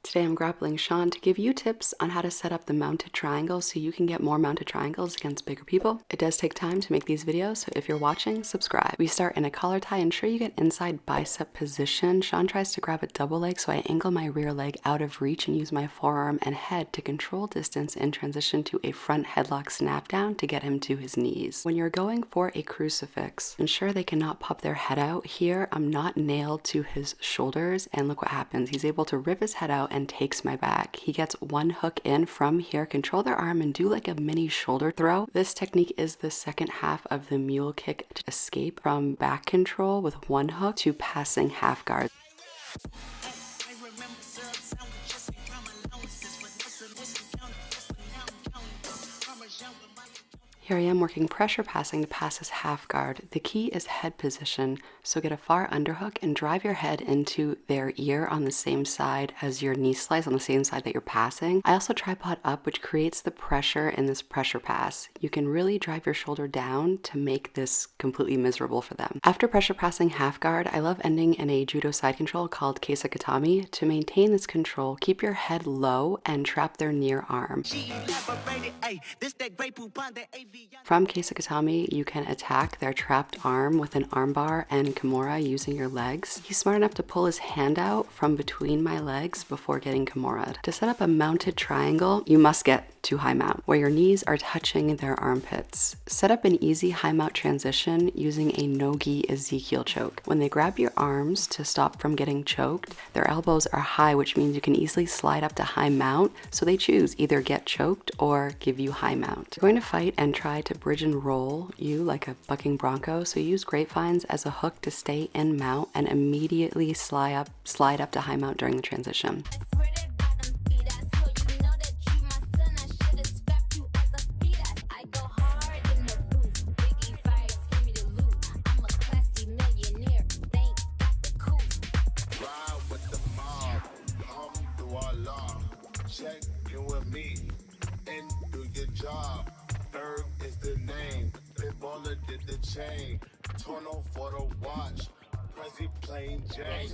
Today I'm grappling Sean to give you tips on how to set up the mounted triangle so you can get more mounted triangles against bigger people. It does take time to make these videos, so if you're watching, subscribe. We start in a collar tie. Ensure you get inside bicep position. Sean tries to grab a double leg, so I angle my rear leg out of reach and use my forearm and head to control distance and transition to a front headlock snap down to get him to his knees. When you're going for a crucifix, ensure they cannot pop their head out. Here, I'm not nailed to his shoulders, and look what happens. He's able to rip his head out and takes my back. He gets one hook in from here, control their arm and do like a mini shoulder throw. This technique is the second half of the mule kick to escape from back control with one hook to passing half guard. Here I am working pressure passing to pass his half guard. The key is head position, so get a far underhook and drive your head into their ear on the same side as your knee slice, on the same side that you're passing. I also tripod up, which creates the pressure in this pressure pass. You can really drive your shoulder down to make this completely miserable for them. After pressure passing half guard, I love ending in a judo side control called keisakatami. To maintain this control, keep your head low and trap their near arm. From keisakatami, you can attack their trapped arm with an armbar and kimura using your legs. He's smart enough to pull his hand out from between my legs before getting kimura'd. To set up a mounted triangle, you must get to high mount, where your knees are touching their armpits. Set up an easy high mount transition using a no-gi Ezekiel choke. When they grab your arms to stop from getting choked, their elbows are high, which means you can easily slide up to high mount, so they choose either get choked or give you high mount. You're going to fight and try to bridge and roll you like a bucking bronco, so use grapevines as a hook to stay in mount and immediately slide up to high mount during the transition. Check in with me and do your job. Berg is the name. Pitbuller did the chain. Torno for the watch. Prezi plain Jane.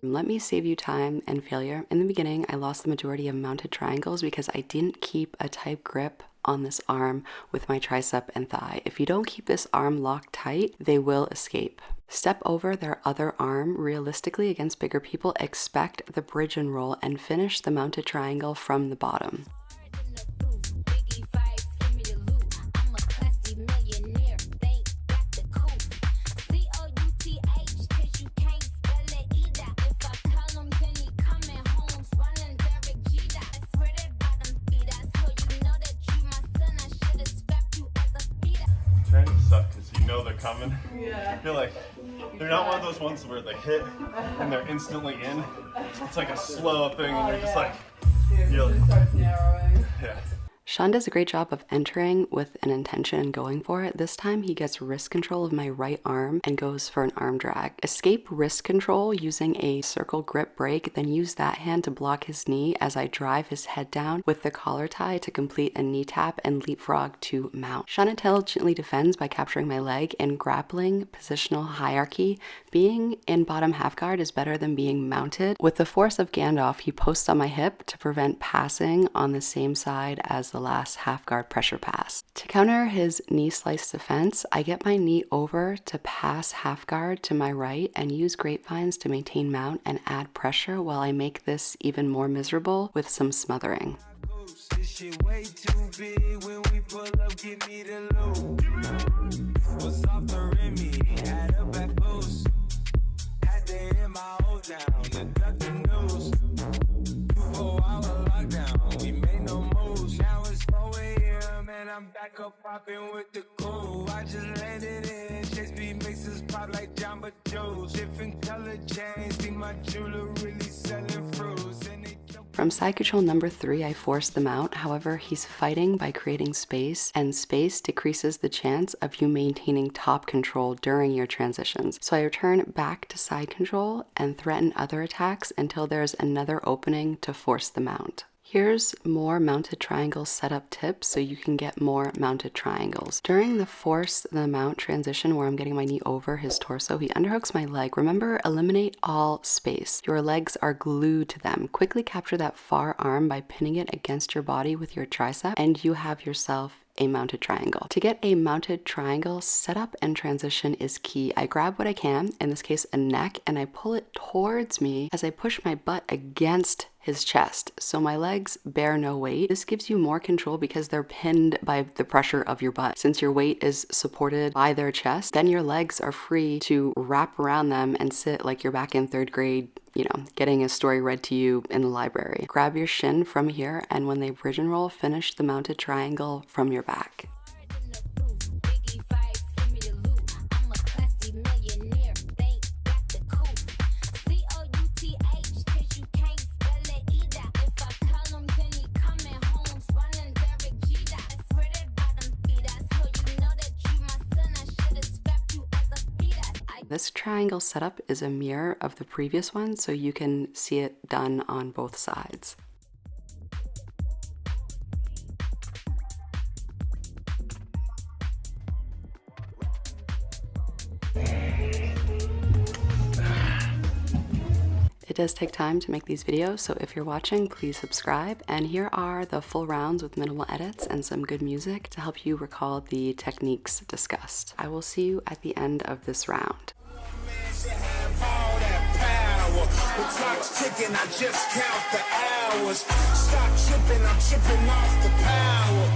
Let me save you time and failure. In the beginning, I lost the majority of mounted triangles because I didn't keep a tight grip on this arm with my tricep and thigh. If you don't keep this arm locked tight, they will escape. Step over their other arm realistically against bigger people, expect the bridge and roll, and finish the mounted triangle from the bottom. Training sucks because you know they're coming. Yeah. You're like, they're not one of those ones where they hit and they're instantly in. It's like a slow thing and you're just like, you're like, starts narrowing. yeah. Sean does a great job of entering with an intention and going for it. This time he gets wrist control of my right arm and goes for an arm drag. Escape wrist control using a circle grip break, then use that hand to block his knee as I drive his head down with the collar tie to complete a knee tap and leapfrog to mount. Sean intelligently defends by capturing my leg. In grappling positional hierarchy, being in bottom half guard is better than being mounted. With the force of Gandalf, he posts on my hip to prevent passing on the same side as the last half guard pressure pass. To counter his knee slice defense, I get my knee over to pass half guard to my right and use grapevines to maintain mount and add pressure while I make this even more miserable with some smothering. This shit way too big. When we pull up, give me the loot. What's off the Remy? Add up at boost. Had to hit my old down. The duck the news. 24-hour lockdown. We made no moves. Now it's 4 a.m. and I'm back up popping with the cool. I just landed in. Chase B mixes pop like Jamba Joe's. Different color chains. See my jeweler really selling fruits. And they From side control number 3, I force them out. However, he's fighting by creating space, and space decreases the chance of you maintaining top control during your transitions. So I return back to side control and threaten other attacks until there's another opening to force them out. Here's more mounted triangle setup tips so you can get more mounted triangles. During the force the mount transition where I'm getting my knee over his torso, he underhooks my leg. Remember, eliminate all space. Your legs are glued to them. Quickly capture that far arm by pinning it against your body with your tricep, and you have yourself a mounted triangle. To get a mounted triangle, setup and transition is key. I grab what I can, in this case a neck, and I pull it towards me as I push my butt against his chest, so my legs bear no weight. This gives you more control because they're pinned by the pressure of your butt. Since your weight is supported by their chest, then your legs are free to wrap around them and sit like you're back in 3rd grade, you know, getting a story read to you in the library. Grab your shin from here, and when they bridge and roll, finish the mounted triangle from your back. This triangle setup is a mirror of the previous one, so you can see it done on both sides. It does take time to make these videos, so if you're watching, please subscribe. And here are the full rounds with minimal edits and some good music to help you recall the techniques discussed. I will see you at the end of this round. The clock's ticking, I just count the hours. Stop tripping, I'm tripping off the power.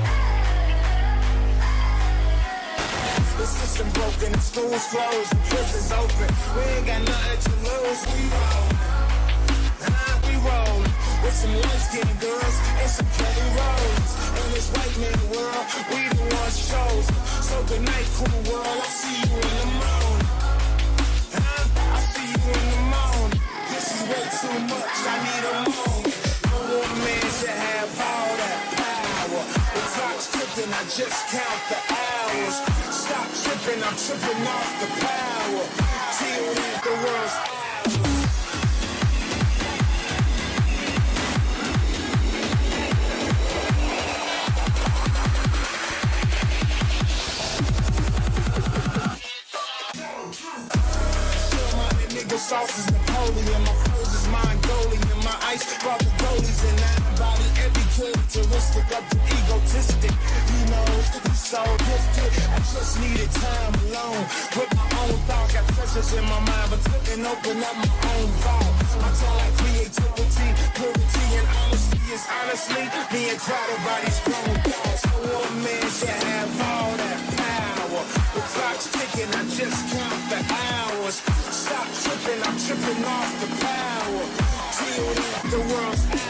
The system broken, the school's closed, the prison's open. We ain't got nothing to lose, we roll. With some light-skinned girls and some Kelly Rose. In this white man world, we the ones chosen. So good night, cool world, I'll see you in the morning. I'll see you in the morning. This is way too much, I need a moment. No one man should have all that power. The clock's ticking, I just count the hours. Stop tripping, I'm tripping off the power. Till then, the world's ours. Sauce is Napoleon, my food is Mongolian, my ice brought the goalies and antibody, every characteristic of the egotistic. You know, he's so gifted, I just needed time alone. With my own thoughts, got treasures in my mind, but couldn't open up my own vault. My tongue like creativity, purity, and honesty is honestly being crowded by these grown thoughts. No one man should have all that power. The clock's ticking, I just count the hours. Stop tripping, I'm tripping off the power. Till then, the world's right.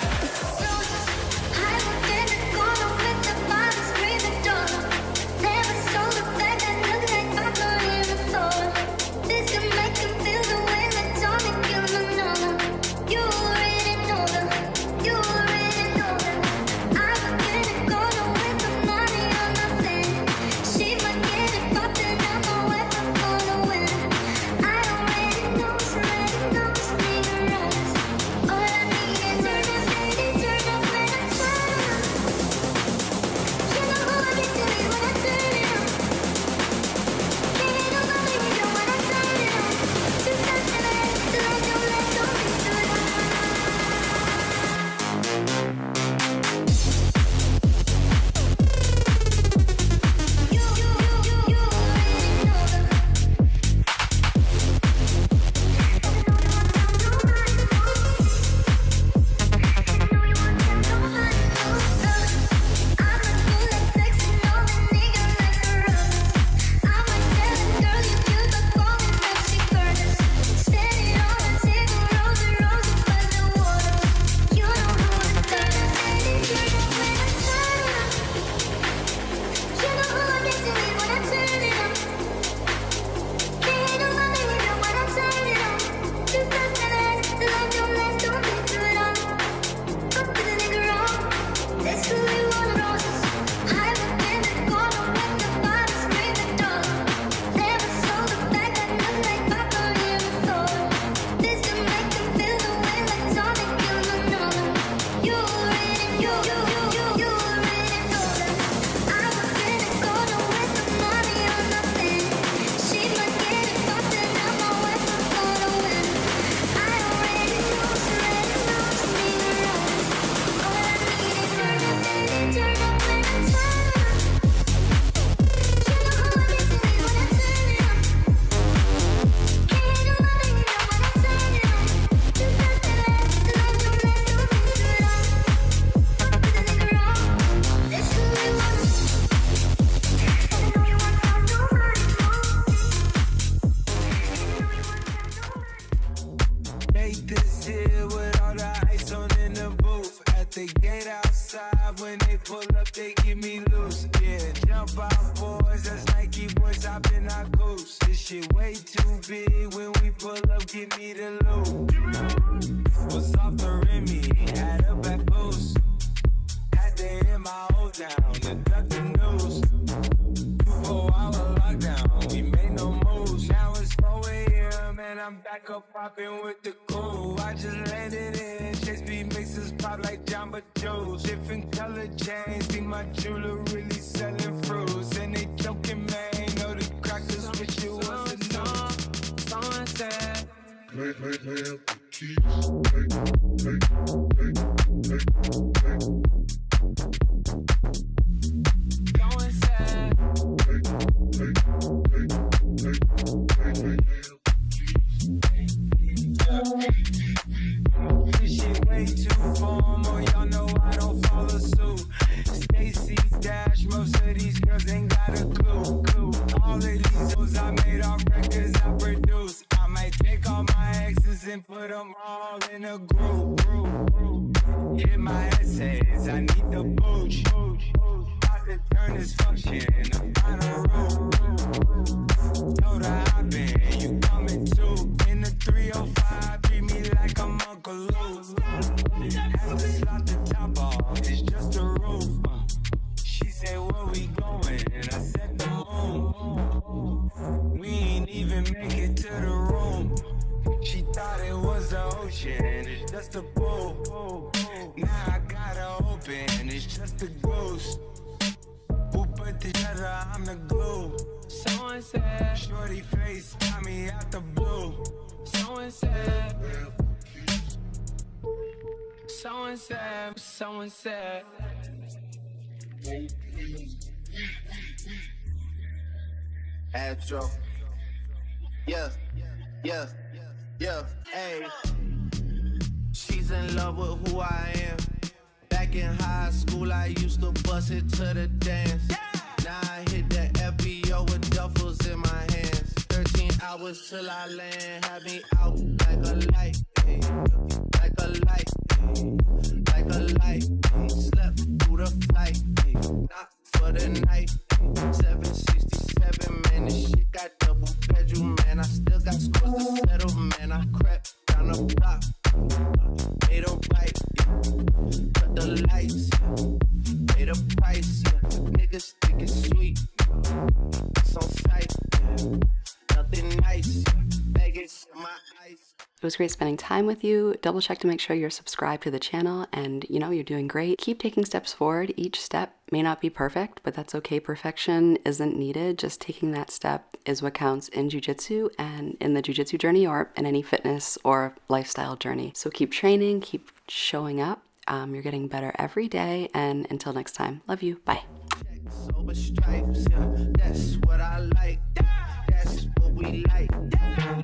deal with all the ice on in the booth. At the gate outside, when they pull up, they give me loose. Yeah, jump out, boys, that's Nike boys, hop in our goose. This shit way too big, when we pull up, give me the loot. Was off the Remy, had a back boost. Had to hit my old down, to duck the news. 4-hour lockdown, we made no moves. Now it's 4 a.m. and I'm back up popping with the crew. I just landed in Chase B mixes pop like Jamba Joe's. Different color chains, see my jeweler really selling fruits. And they joking, man, know the crackers wish it was a no. Someone said, someone said, this shit way too formal, y'all know I don't follow suit. Stacy Dash, most of these girls ain't got a clue. All of these hoes I made off records I produce. I might take all my exes and put them all in a group. Hit my essays, I need the booch. About to turn this function into final room. Told her I been, you coming too. In the 305, treat me like I'm Uncle Luke. Had to slot the top off, it's just a roof. She said, where we going? And I said, the moon. We ain't even make it to the room. She thought it was the ocean, it's just a pool. Now I gotta open, it's just a ghost. Who put together, I'm the glue. Someone said, shorty face got me out the blue. Someone said, someone said, someone said. Astro. Yeah, hey. She's in love with who I am. Back in high school, I used to bust it to the dance. Now I hit the FBO with duffels in my hands. 13 hours till I land, had me out like a light, ay, like a light, ay, like a light. Ay, slept through the flight, ay, not for the night. Ay, 767, man, this shit got double bedroom, man. I still got scores to settle, man. I crept down the block, made a right, yeah. Cut the lights, yeah. Made a price, yeah. Niggas think it's sweet, it's on sight, yeah. Nothing nice, yeah. Vegas in my eyes. It was great spending time with you. Double check to make sure you're subscribed to the channel and you're doing great. Keep taking steps forward. Each step may not be perfect, but that's okay. Perfection isn't needed. Just taking that step is what counts in jiu-jitsu and in the jiu-jitsu journey or in any fitness or lifestyle journey. So keep training, keep showing up. You're getting better every day. And until next time, love you. Bye. Sober stripes, yeah, that's what I like. That's what we like.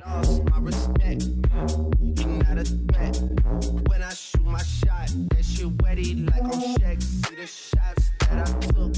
Lost my respect. You're not a threat. When I shoot my shot, that shit wetty like on Shaq. See the shots that I took.